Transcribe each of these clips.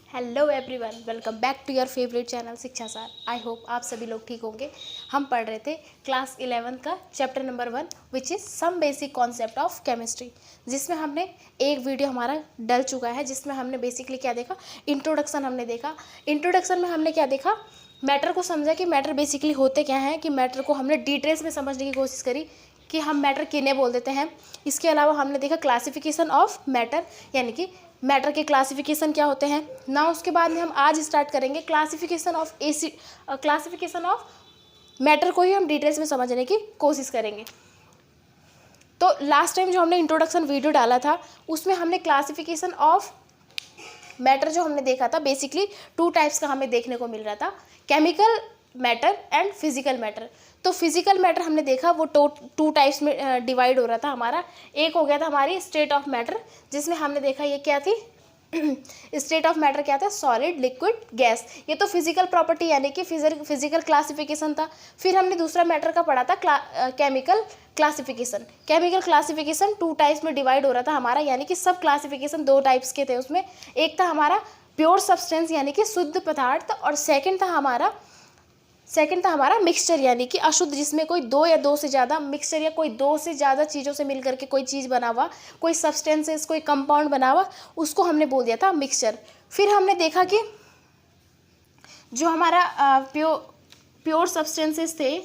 Hello everyone, welcome back to your favourite channel Shiksha Saar. I hope आप सभी लोग ठीक होंगे। हम पढ़ रहे थे क्लास 11 का chapter number 1 which is some basic concept of chemistry, जिसमें हमने एक वीडियो हमारा डल चुका है, जिसमें हमने बेसिकली क्या देखा, इंट्रोडक्शन हमने देखा। इंट्रोडक्शन में हमने क्या देखा, मैटर को समझा कि मैटर बेसिकली होते क्या हैं, कि मैटर को हमने डिटेल्स में समझने की कोशिश करी कि हम मैटर किन्हें बोल देते हैं। इसके अलावा हमने देखा क्लासिफिकेशन ऑफ मैटर, यानी कि मैटर के क्लासिफिकेशन क्या होते हैं ना। उसके बाद में हम आज स्टार्ट करेंगे क्लासिफिकेशन ऑफ मैटर को ही हम डिटेल्स में समझने की कोशिश करेंगे। तो लास्ट टाइम जो हमने इंट्रोडक्शन वीडियो डाला था उसमें हमने क्लासिफिकेशन ऑफ मैटर जो हमने देखा था, बेसिकली 2 टाइप्स का हमें देखने को मिल रहा था, chemical matter and physical matter. तो फिजिकल मैटर हमने देखा वो 2 टाइप्स में डिवाइड हो रहा था हमारा। एक हो गया था हमारी स्टेट ऑफ मैटर, जिसमें हमने देखा ये क्या थी स्टेट ऑफ मैटर क्या था, सॉलिड, लिक्विड, गैस। ये तो फिजिकल प्रॉपर्टी यानी कि फिजिकल क्लासिफिकेशन था। फिर हमने दूसरा मैटर का पढ़ा था chemical classification. Chemical classification 2 types में डिवाइड हो रहा था हमारा, यानी कि सब क्लासिफिकेशन 2 टाइप्स के थे उसमें। एक था हमारा प्योर सब्सटेंस यानी कि शुद्ध पदार्थ, और सेकंड था हमारा मिक्सचर यानी कि अशुद्ध, जिसमें कोई 2 या 2 से ज़्यादा मिक्सचर या कोई 2 से ज़्यादा चीज़ों से मिलकर के कोई चीज़ बना हुआ, कोई सब्सटेंसेस, कोई कंपाउंड बना हुआ, उसको हमने बोल दिया था मिक्सचर। फिर हमने देखा कि जो हमारा प्योर सब्सटेंसेस थे,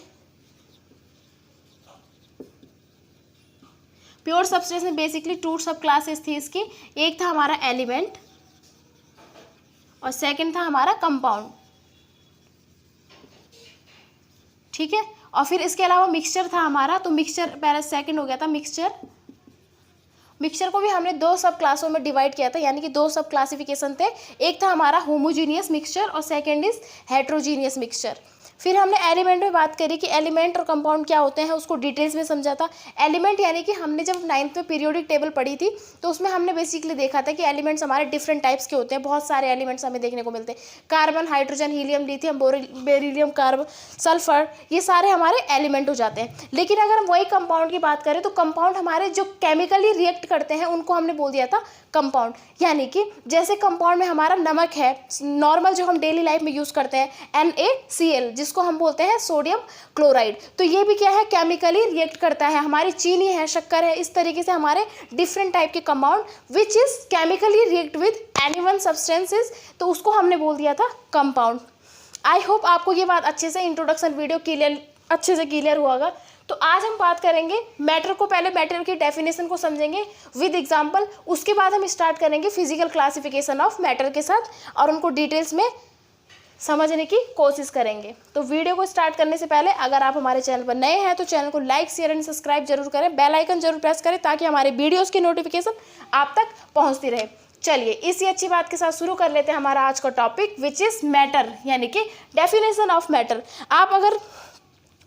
प्योर सब्सटेंस में बेसिकली 2 सब क्लासेस थी इसकी। एक था हमारा एलिमेंट और सेकंड था हमारा कंपाउंड, ठीक है। और फिर इसके अलावा मिक्सचर था हमारा, तो मिक्सचर पहले सेकंड हो गया था मिक्सचर को भी हमने 2 सब क्लासों में डिवाइड किया था, यानी कि 2 सब क्लासिफिकेशन थे। एक था हमारा होमोजीनियस मिक्सचर और सेकंड इज हेट्रोजीनियस मिक्सचर। फिर हमने एलिमेंट में बात करी कि एलिमेंट और कंपाउंड क्या होते हैं, उसको डिटेल्स में समझा था। एलिमेंट यानी कि हमने जब 9th में पीरियोडिक टेबल पढ़ी थी तो उसमें हमने बेसिकली देखा था कि एलिमेंट्स हमारे डिफरेंट टाइप्स के होते हैं। बहुत सारे एलिमेंट्स हमें देखने को मिलते हैं, carbon, hydrogen, helium, lithium, beryllium, carbon, sulphur, ये सारे हमारे एलिमेंट हो जाते हैं। लेकिन अगर हम वही कंपाउंड की बात करें तो कंपाउंड हमारे जो केमिकली रिएक्ट करते हैं उनको हमने बोल दिया था कंपाउंड। यानी कि जैसे कंपाउंड में हमारा नमक है, नॉर्मल जो हम डेली लाइफ में यूज़ करते हैं NaCl, जिसको हम बोलते हैं सोडियम क्लोराइड, तो ये भी क्या है, केमिकली रिएक्ट करता है। हमारी चीनी है, शक्कर है, इस तरीके से हमारे डिफरेंट टाइप के compound which is chemically react with any one substances, तो उसको हमने बोल दिया था कंपाउंड। आई होप आपको ये बात अच्छे से इंट्रोडक्शन वीडियो अच्छे से क्लियर हुआ होगा। तो आज हम बात करेंगे मैटर को, पहले मैटर की डेफिनेशन को समझेंगे विद एग्जांपल, उसके बाद हम स्टार्ट करेंगे फिजिकल क्लासिफिकेशन ऑफ मैटर के साथ और उनको डिटेल्स में समझने की कोशिश करेंगे। तो वीडियो को स्टार्ट करने से पहले अगर आप हमारे चैनल पर नए हैं तो चैनल को लाइक, शेयर एंड सब्सक्राइब जरूर करें, बेल आइकन जरूर प्रेस करें ताकि हमारे वीडियोज़ की नोटिफिकेशन आप तक पहुँचती रहे। चलिए इसी अच्छी बात के साथ शुरू कर लेते हैं हमारा आज का टॉपिक विच इज़ मैटर, यानी कि डेफिनेशन ऑफ मैटर। आप अगर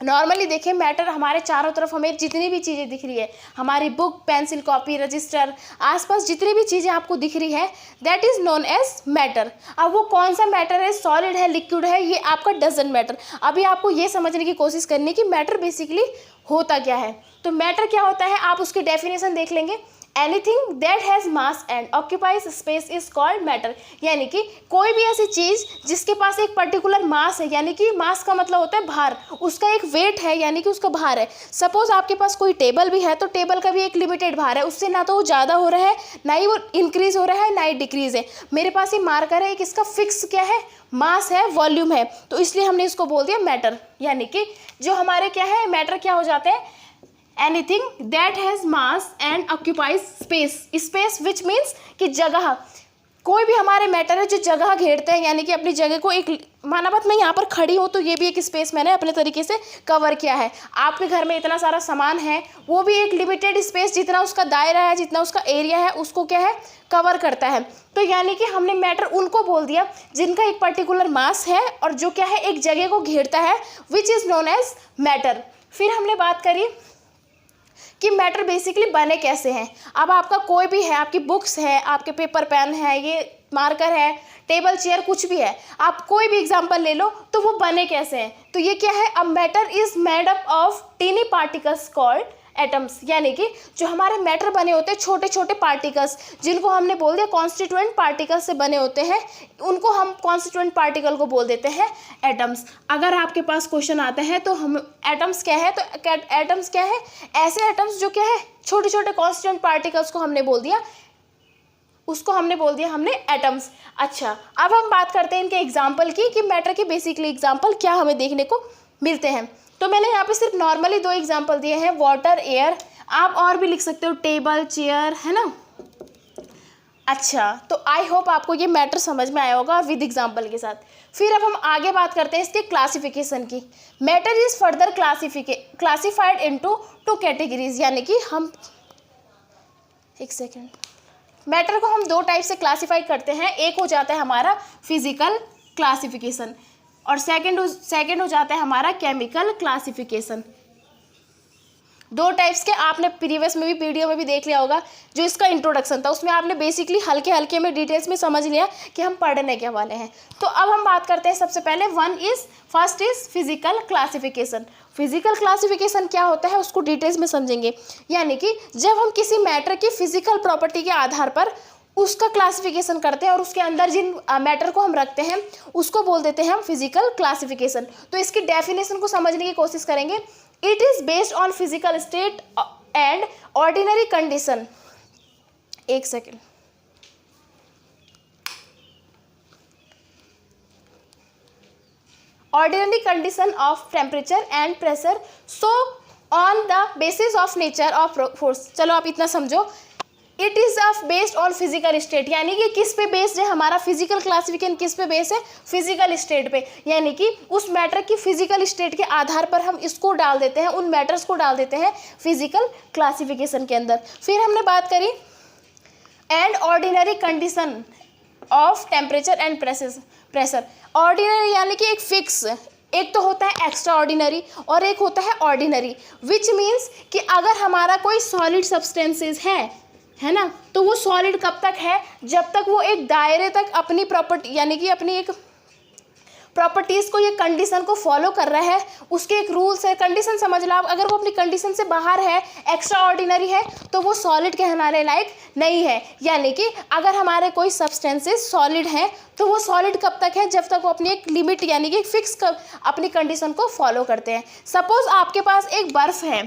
नॉर्मली देखें, मैटर हमारे चारों तरफ हमें जितनी भी चीज़ें दिख रही है, हमारी बुक, पेंसिल, कॉपी, रजिस्टर, आसपास जितनी भी चीज़ें आपको दिख रही है, that is known as matter. अब वो कौन सा मैटर है, सॉलिड है, लिक्विड है, ये आपका डजंट मैटर। अभी आपको ये समझने की कोशिश करनी कि मैटर बेसिकली होता क्या है। तो मैटर क्या होता है, आप उसकी डेफिनेशन देख लेंगे। Anything that has mass and occupies space is called matter, यानी कि कोई भी ऐसी चीज़ जिसके पास एक पर्टिकुलर मास है, यानी कि मास का मतलब होता है भार, उसका एक वेट है यानी कि उसका भार है। सपोज आपके पास कोई टेबल भी है तो टेबल का भी एक लिमिटेड भार है, उससे ना तो वो ज़्यादा हो रहा है, ना ही वो इंक्रीज हो रहा है, ना ही डिक्रीज है। मेरे पास ये मार्कर है, एक इसका फिक्स क्या है, मास है, वॉल्यूम है, तो इसलिए हमने इसको बोल दिया मैटर। यानी कि जो हमारे क्या है, मैटर क्या हो जाते हैं, anything that has mass and occupies space which means कि जगह, कोई भी हमारे मैटर है जो जगह घेरते हैं, यानी कि अपनी जगह को, एक माना बात मैं यहाँ पर खड़ी हूँ तो ये भी एक स्पेस मैंने अपने तरीके से कवर किया है। आपके घर में इतना सारा सामान है, वो भी एक लिमिटेड स्पेस, जितना उसका दायरा है, जितना उसका एरिया है, उसको क्या है, कवर करता है। तो यानी कि हमने मैटर उनको बोल दिया जिनका एक पर्टिकुलर मास है और जो क्या है, एक जगह को घेरता है, which is known as matter. फिर हमने बात करी कि मैटर बेसिकली बने कैसे हैं। अब आपका कोई भी है, आपकी बुक्स है, आपके पेपर पेन है, ये मार्कर है, टेबल चेयर, कुछ भी है, आप कोई भी एग्जांपल ले लो, तो वो बने कैसे हैं। तो ये क्या है, a matter is made up of tiny particles called atoms, यानी कि जो हमारे मैटर बने होते हैं छोटे छोटे पार्टिकल्स, जिनको हमने बोल दिया कॉन्स्टिट्यूएंट पार्टिकल से बने होते हैं, उनको हम कॉन्स्टिट्यूएंट पार्टिकल को बोल देते हैं एटम्स। अगर आपके पास क्वेश्चन आता है तो हम एटम्स क्या है, तो एटम्स क्या है, ऐसे एटम्स जो क्या है छोटे छोटे कॉन्स्टिट्यूएंट पार्टिकल्स को हमने बोल दिया, उसको हमने बोल दिया हमने एटम्स। अच्छा, अब हम बात करते हैं इनके एग्जाम्पल की कि मैटर के बेसिकली एग्जाम्पल क्या हमें देखने को मिलते हैं। तो मैंने यहाँ पे सिर्फ नॉर्मली 2 एग्जाम्पल दिए हैं, वाटर, एयर, आप और भी लिख सकते हो, टेबल, चेयर, है ना। अच्छा, तो आई होप आपको ये मैटर समझ में आया होगा विद एग्जाम्पल के साथ। फिर अब हम आगे बात करते हैं इसके क्लासिफिकेशन की। Matter is further classified into 2 categories, यानी कि हम एक सेकेंड, मैटर को हम 2 टाइप से क्लासीफाई करते हैं। एक हो जाता है हमारा फिजिकल क्लासिफिकेशन और सेकंड हो जाता है हमारा केमिकल क्लासिफिकेशन। 2 टाइप्स के आपने प्रीवियस में भी वीडियो में भी देख लिया होगा, जो इसका इंट्रोडक्शन था उसमें आपने बेसिकली हल्के हल्के में डिटेल्स में समझ लिया कि हम पढ़ने के वाले हैं। तो अब हम बात करते हैं सबसे पहले first is physical classification. Physical classification क्या होता है उसको डिटेल्स में समझेंगे, यानी कि जब हम किसी मैटर की फिजिकल प्रॉपर्टी के आधार पर उसका क्लासिफिकेशन करते हैं और उसके अंदर जिन मैटर को हम रखते हैं उसको बोल देते हैं हम फिजिकल क्लासिफिकेशन। तो इसकी डेफिनेशन को समझने की कोशिश करेंगे। It is based on physical state and ordinary condition, एक second, ordinary condition of temperature and pressure, so on the basis of nature of force। चलो आप इतना समझो, it is of based on physical state, यानी कि किस पे based है हमारा फिजिकल क्लासिफिकेशन, किस पे बेस्ड है, फिजिकल स्टेट पे, यानी कि उस मैटर की फिजिकल स्टेट के आधार पर हम इसको डाल देते हैं, उन मैटर्स को डाल देते हैं फिजिकल क्लासिफिकेशन के अंदर। फिर हमने बात करी and ordinary condition of temperature and pressure. Ordinary यानी कि एक फिक्स, एक तो होता है एक्स्ट्रा ऑर्डिनरी और एक होता है ऑर्डिनरी, विच मीन्स कि अगर हमारा कोई सॉलिड सब्सटेंसेस है ना, तो वो सॉलिड कब तक है, जब तक वो एक दायरे तक अपनी प्रॉपर्टी यानी कि अपनी एक प्रॉपर्टीज़ को, ये कंडीशन को फॉलो कर रहा है, उसके एक रूल्स है, कंडीशन समझ लो आप। अगर वो अपनी कंडीशन से बाहर है, एक्स्ट्रा ऑर्डिनरी है, तो वो सॉलिड कहलाने लायक नहीं है। यानी कि अगर हमारे कोई सब्सटेंसेस सॉलिड हैं तो वो सॉलिड कब तक है, जब तक वो अपनी एक लिमिट यानी कि फिक्स अपनी कंडीशन को फॉलो करते हैं। सपोज आपके पास एक बर्फ़ है,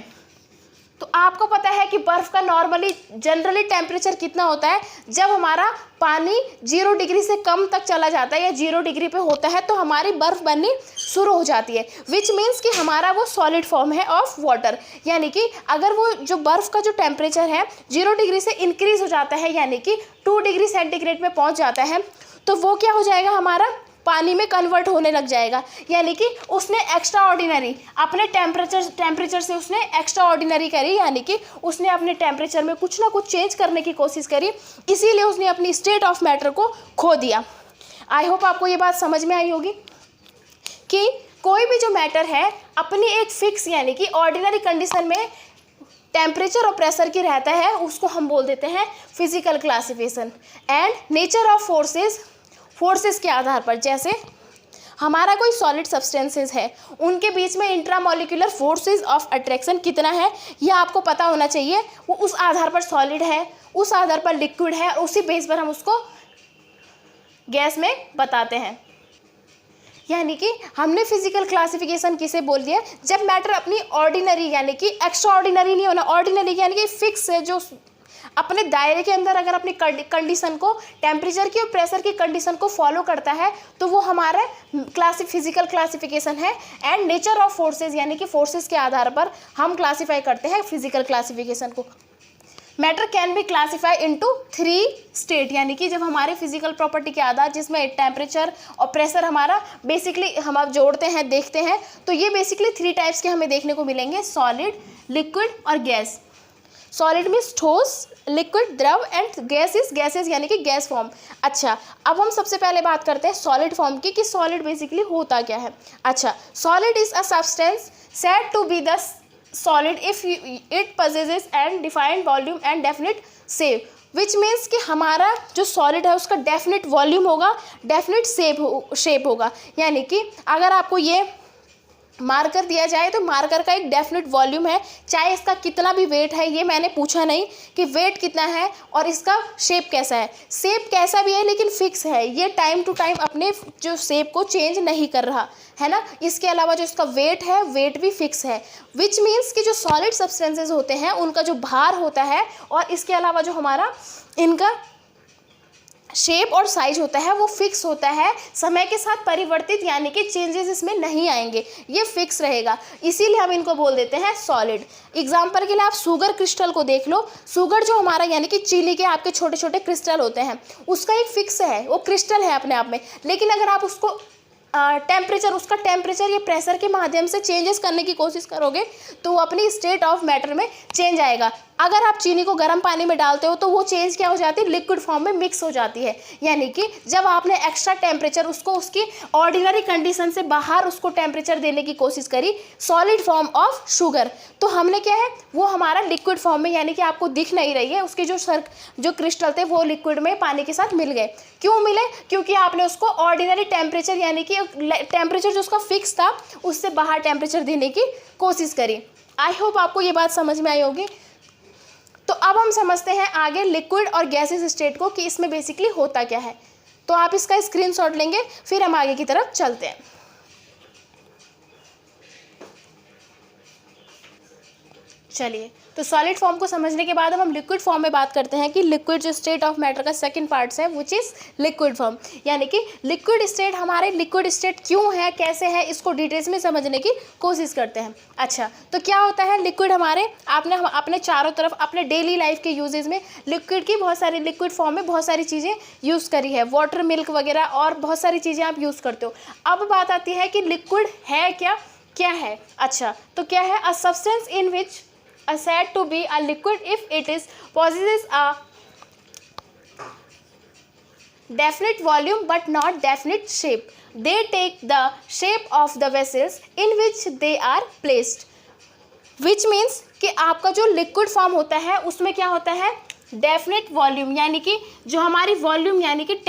तो आपको पता है कि बर्फ़ का जनरली टेम्परेचर कितना होता है, जब हमारा पानी 0 डिग्री से कम तक चला जाता है या 0 डिग्री पे होता है तो हमारी बर्फ़ बननी शुरू हो जाती है, विच मीन्स कि हमारा वो सॉलिड फॉर्म है ऑफ वाटर। यानी कि अगर वो जो बर्फ़ का जो टेम्परेचर है 0 डिग्री से इंक्रीज़ हो जाता है, यानी कि 2 डिग्री सेंटीग्रेड में पहुंच जाता है, तो वो क्या हो जाएगा, हमारा पानी में कन्वर्ट होने लग जाएगा। यानी कि उसने एक्स्ट्रा ऑर्डिनरी अपने टेम्परेचर से उसने एक्स्ट्रा ऑर्डिनरी करी, यानी कि उसने अपने टेम्परेचर में कुछ ना कुछ चेंज करने की कोशिश करी, इसीलिए उसने अपनी स्टेट ऑफ मैटर को खो दिया। आई होप आपको ये बात समझ में आई होगी कि कोई भी जो मैटर है अपनी एक फिक्स यानी कि ऑर्डिनरी कंडीशन में टेम्परेचर और प्रेशर की रहता है, उसको हम बोल देते हैं physical classification. And nature of forces के आधार पर, जैसे हमारा कोई सॉलिड सब्सटेंसेस है, उनके बीच में इंट्रामोलिकुलर फोर्सेस ऑफ अट्रैक्शन कितना है यह आपको पता होना चाहिए। वो उस आधार पर सॉलिड है, उस आधार पर लिक्विड है, उसी बेस पर हम उसको गैस में बताते हैं। यानी कि हमने फिजिकल क्लासिफिकेशन किसे बोल दिया, जब मैटर अपनी ऑर्डिनरी यानी कि एक्स्ट्रा ऑर्डिनरी नहीं होना, ऑर्डिनरी यानी कि फिक्स है, जो अपने दायरे के अंदर अगर अपनी कंडीशन को, टेम्परेचर की और प्रेशर की कंडीशन को फॉलो करता है, तो वो हमारा फिजिकल क्लासिफिकेशन है। एंड नेचर ऑफ फोर्सेस यानी कि फोर्सेस के आधार पर हम क्लासीफाई करते हैं फिजिकल क्लासिफिकेशन को। Matter can be classify into 3 state, यानी कि जब हमारे फिजिकल प्रॉपर्टी के आधार जिसमें टेम्परेचर और प्रेशर हमारा बेसिकली हम आप जोड़ते हैं, देखते हैं, तो ये बेसिकली 3 टाइप्स के हमें देखने को मिलेंगे, सॉलिड, लिक्विड और गैस। सॉलिड मीन्स ठोस, लिक्विड द्रव एंड गैसेस यानी कि गैस फॉर्म। अच्छा, अब हम सबसे पहले बात करते हैं सॉलिड फॉर्म की कि सॉलिड बेसिकली होता क्या है। अच्छा, solid is a substance said to be the solid if it possesses and defined volume and definite shape, which means कि हमारा जो सॉलिड है उसका डेफिनिट वॉल्यूम होगा, डेफिनिट शेप होगा। यानी कि अगर आपको ये मार्कर दिया जाए तो मार्कर का एक डेफिनेट वॉल्यूम है, चाहे इसका कितना भी वेट है, ये मैंने पूछा नहीं कि वेट कितना है और इसका शेप कैसा है। शेप कैसा भी है लेकिन फिक्स है, ये टाइम टू टाइम अपने जो शेप को चेंज नहीं कर रहा है ना। इसके अलावा जो इसका वेट है, वेट भी फिक्स है, विच मीन्स कि जो सॉलिड सब्सटेंसेज होते हैं उनका जो भार होता है और इसके अलावा जो हमारा इनका शेप और साइज होता है वो फिक्स होता है, समय के साथ परिवर्तित यानी कि चेंजेस इसमें नहीं आएंगे, ये फिक्स रहेगा, इसीलिए हम इनको बोल देते हैं सॉलिड। एग्जाम्पल के लिए आप शुगर क्रिस्टल को देख लो। शुगर जो हमारा यानी कि चीनी के आपके छोटे छोटे क्रिस्टल होते हैं, उसका एक फिक्स है, वो क्रिस्टल है अपने आप में, लेकिन अगर आप उसको उसका टेम्परेचर या प्रेशर के माध्यम से चेंजेस करने की कोशिश करोगे तो वो अपनी स्टेट ऑफ मैटर में चेंज आएगा। अगर आप चीनी को गर्म पानी में डालते हो तो वो चेंज क्या हो जाती है, लिक्विड फॉर्म में मिक्स हो जाती है, यानी कि जब आपने एक्स्ट्रा टेम्परेचर उसको उसकी ऑर्डिनरी कंडीशन से बाहर उसको टेम्परेचर देने की कोशिश करी, सॉलिड फॉर्म ऑफ शुगर, तो हमने क्या है वो हमारा लिक्विड फॉर्म में, यानी कि आपको दिख नहीं रही है, उसके जो क्रिस्टल थे वो लिक्विड में पानी के साथ मिल गए। क्यों मिले, क्योंकि आपने उसको ऑर्डिनरी टेम्परेचर यानी कि टेम्परेचर जो उसका फिक्स था उससे बाहर टेम्परेचर देने की कोशिश करी। आई होप आपको ये बात समझ में आई होगी। तो अब हम समझते हैं आगे लिक्विड और गैसेस स्टेट को कि इसमें बेसिकली होता क्या है। तो आप इसका स्क्रीनशॉट लेंगे, फिर हम आगे की तरफ चलते हैं। चलिए, तो सॉलिड फॉर्म को समझने के बाद अब हम लिक्विड फॉर्म में बात करते हैं कि लिक्विड जो स्टेट ऑफ मैटर का सेकंड पार्ट है विच इज़ लिक्विड फॉर्म, यानी कि लिक्विड स्टेट हमारे लिक्विड स्टेट क्यों है, कैसे है, इसको डिटेल्स में समझने की कोशिश करते हैं। अच्छा, तो क्या होता है लिक्विड हमारे, आपने अपने चारों तरफ अपने डेली लाइफ के यूजेज में लिक्विड की बहुत सारी, लिक्विड फॉर्म में बहुत सारी चीज़ें यूज़ करी है, वाटर, मिल्क वगैरह और बहुत सारी चीज़ें आप यूज़ करते हो। अब बात आती है कि लिक्विड है क्या है। अच्छा, तो क्या है, a substance in which said to be a liquid if it is possesses a definite volume but not definite shape. They take the shape of the vessels in which they are placed. Which means कि आपका जो liquid form होता है उसमें क्या होता है, definite volume, यानी कि जो हमारी वॉल्यूम यानी कि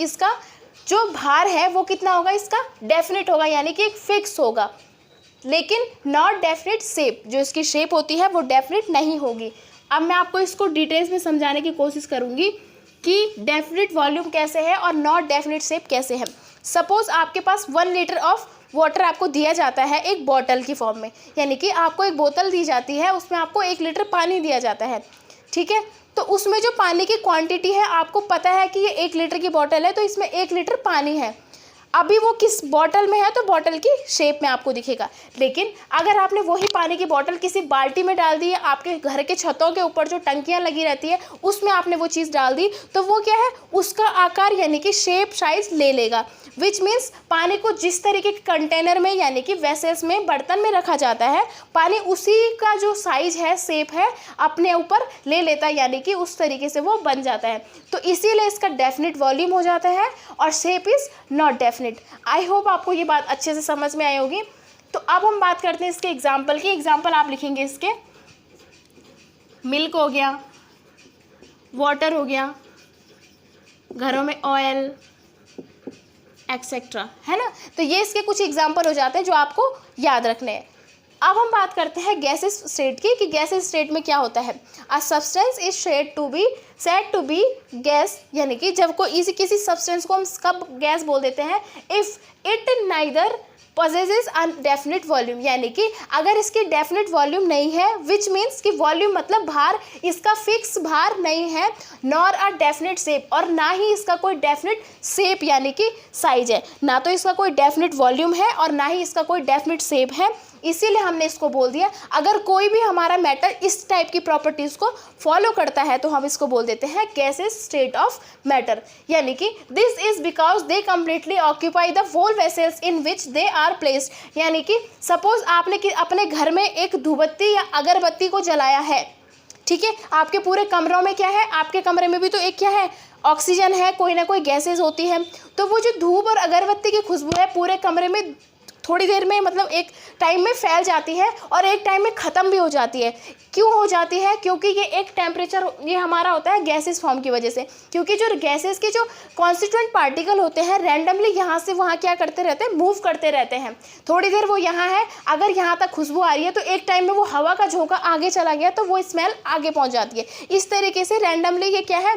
इसका जो भार है वो कितना होगा, इसका डेफिनेट होगा, यानी कि एक फिक्स होगा, लेकिन नॉट डेफिनेट शेप, जो इसकी शेप होती है वो डेफिनेट नहीं होगी। अब मैं आपको इसको डिटेल्स में समझाने की कोशिश करूँगी कि डेफिनेट वॉल्यूम कैसे है और नॉट डेफिनेट शेप कैसे है। सपोज आपके पास 1 लीटर ऑफ वाटर आपको दिया जाता है एक बॉटल की फॉर्म में, यानी कि आपको एक बोतल दी जाती है, उसमें आपको 1 लीटर पानी दिया जाता है, ठीक है। तो उसमें जो पानी की क्वांटिटी है, आपको पता है कि ये 1 लीटर की बोतल है तो इसमें 1 लीटर पानी है। अभी वो किस बॉटल में है तो बॉटल की शेप में आपको दिखेगा, लेकिन अगर आपने वही पानी की बॉटल किसी बाल्टी में डाल दी है, आपके घर के छतों के ऊपर जो टंकियां लगी रहती है उसमें आपने वो चीज़ डाल दी, तो वो क्या है, उसका आकार यानी कि शेप साइज ले लेगा। विच मीन्स पानी को जिस तरीके के कंटेनर में यानी कि वेसल्स में, बर्तन में रखा जाता है, पानी उसी का जो साइज है, शेप है, अपने ऊपर ले लेता है, यानी कि उस तरीके से वो बन जाता है। तो इसीलिए इसका डेफिनेट वॉल्यूम हो जाता है और shape is not definite. I hope आपको ये बात अच्छे से समझ में आई होगी। तो अब हम बात करते हैं इसके एग्जाम्पल की। एग्जाम्पल आप लिखेंगे इसके, मिल्क हो गया, वाटर हो गया, घरों में ऑयल एक्सेट्रा, है ना। तो ये इसके कुछ एग्जाम्पल हो जाते हैं जो आपको याद रखने हैं। अब हम बात करते हैं गैसेस स्टेट की कि गैसेस स्टेट में क्या होता है। A substance is said to be gas, यानी कि जब कोई किसी सब्सटेंस को हम कब गैस बोल देते हैं, if it neither possesses a definite volume, यानी कि अगर इसकी डेफिनेट वॉल्यूम नहीं है, विच मीन्स कि वॉल्यूम मतलब भार, इसका फिक्स भार नहीं है, नॉर अ डेफिनेट शेप, और ना ही इसका कोई डेफिनेट शेप यानी कि साइज है, ना तो इसका कोई डेफिनेट वॉल्यूम है और ना ही इसका कोई डेफिनेट शेप है। इसीलिए हमने इसको बोल दिया, अगर कोई भी हमारा मैटर इस टाइप की प्रॉपर्टीज़ को फॉलो करता है तो हम इसको बोल देते हैं गैसेस स्टेट ऑफ मैटर, यानी कि this is because they completely occupy the whole vessels in which they are placed. यानी कि सपोज आपने अपने घर में एक धूपबत्ती या अगरबत्ती को जलाया है, ठीक है, आपके पूरे कमरों में क्या है, आपके कमरे में भी तो एक क्या है, ऑक्सीजन है, कोई ना कोई गैसेज होती है, तो वो जो धूप और अगरबत्ती की खुशबू है पूरे कमरे में थोड़ी देर में मतलब एक टाइम में फैल जाती है और एक टाइम में ख़त्म भी हो जाती है। क्यों हो जाती है? क्योंकि ये एक टेम्परेचर ये हमारा होता है गैसेस फॉर्म की वजह से, क्योंकि जो गैसेस के जो कॉन्स्टिट्यूएंट पार्टिकल होते हैं रैंडमली यहाँ से वहाँ क्या करते रहते हैं, मूव करते रहते हैं। थोड़ी देर वो यहाँ है, अगर यहाँ तक खुशबू आ रही है तो एक टाइम में वो हवा का झोंका आगे चला गया तो वो स्मेल आगे पहुँच जाती है। इस तरीके से रैंडमली ये क्या है,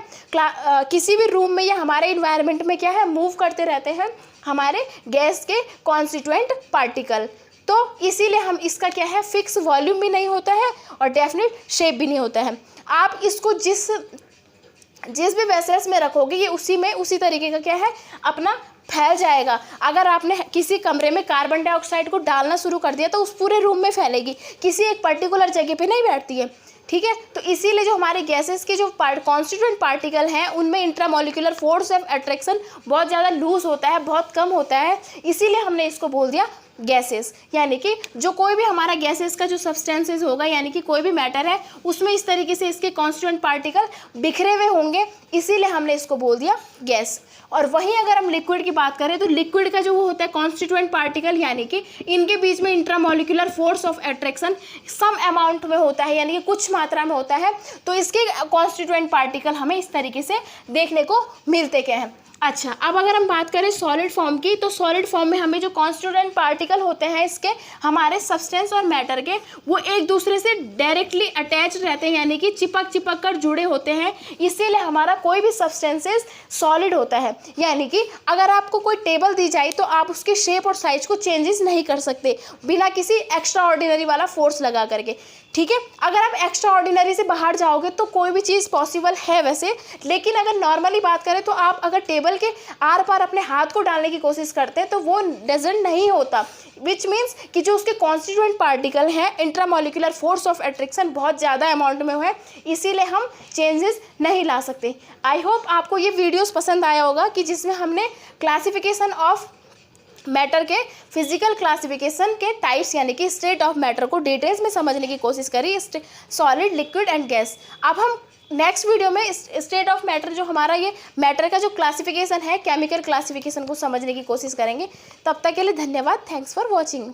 किसी भी रूम में या हमारे इन्वायरमेंट में क्या है, मूव करते रहते हैं हमारे गैस के कॉन्स्टिट्यूएंट पार्टिकल। तो इसीलिए हम इसका क्या है, फिक्स वॉल्यूम भी नहीं होता है और डेफिनेट शेप भी नहीं होता है। आप इसको जिस भी वेसल्स में रखोगे ये उसी तरीके का क्या है, अपना फैल जाएगा। अगर आपने किसी कमरे में कार्बन डाइऑक्साइड को डालना शुरू कर दिया तो उस पूरे रूम में फैलेगी, किसी एक पर्टिकुलर जगह पे नहीं बैठती है। ठीक है, तो इसीलिए जो हमारे गैसेस के जो कॉन्स्टिट्यूएंट पार्टिकल हैं उनमें इंट्रामोलिकुलर फोर्स ऑफ अट्रैक्शन बहुत ज़्यादा लूज होता है, बहुत कम होता है। इसीलिए हमने इसको बोल दिया गैसेस। यानी कि जो कोई भी हमारा गैसेस का जो सब्सटेंसेस होगा, यानी कि कोई भी मैटर है उसमें इस तरीके से इसके कॉन्स्टिट्यूएंट पार्टिकल बिखरे हुए होंगे, इसीलिए हमने इसको बोल दिया गैस। और वहीं अगर हम लिक्विड की बात करें तो लिक्विड का जो वो होता है कॉन्स्टिट्यूएंट पार्टिकल, यानी कि इनके बीच में intramolecular force of attraction some amount में होता है, यानी कि कुछ मात्रा में होता है। तो इसके कॉन्स्टिट्यूएंट पार्टिकल हमें इस तरीके से देखने को मिलते क्या हैं। अच्छा, अब अगर हम बात करें सॉलिड फॉर्म की, तो सॉलिड फॉर्म में हमें जो कॉन्स्टिट्यूएंट पार्टिकल होते हैं इसके हमारे सब्सटेंस और मैटर के, वो एक दूसरे से डायरेक्टली अटैच रहते हैं, यानी कि चिपक कर जुड़े होते हैं। इसीलिए हमारा कोई भी सब्सटेंसेस सॉलिड होता है। यानी कि अगर आपको कोई टेबल दी जाए तो आप उसके शेप और साइज को चेंजेस नहीं कर सकते बिना किसी एक्स्ट्रा ऑर्डिनरी वाला फोर्स लगा करके। ठीक है, अगर आप एक्स्ट्रा ऑर्डिनरी से बाहर जाओगे तो कोई भी चीज़ पॉसिबल है वैसे, लेकिन अगर नॉर्मली बात करें तो आप अगर टेबल के आर पार अपने हाथ को डालने की कोशिश करते हैं तो वो डजंट नहीं होता, विच मीन्स कि जो उसके कॉन्स्टिट्यूएंट पार्टिकल हैं इंट्रामोलिकुलर फोर्स ऑफ अट्रैक्शन बहुत ज़्यादा अमाउंट में है, इसीलिए हम चेंजेस नहीं ला सकते। आई होप आपको ये वीडियोस पसंद आया होगा कि जिसमें हमने क्लासिफिकेशन ऑफ मैटर के फिजिकल क्लासिफिकेशन के टाइप्स यानी कि स्टेट ऑफ मैटर को डिटेल्स में समझने की कोशिश करी, सॉलिड, लिक्विड एंड गैस। अब हम नेक्स्ट वीडियो में स्टेट ऑफ मैटर जो हमारा ये मैटर का जो क्लासिफिकेशन है केमिकल क्लासिफिकेशन को समझने की कोशिश करेंगे। तब तक के लिए धन्यवाद। Thanks for watching.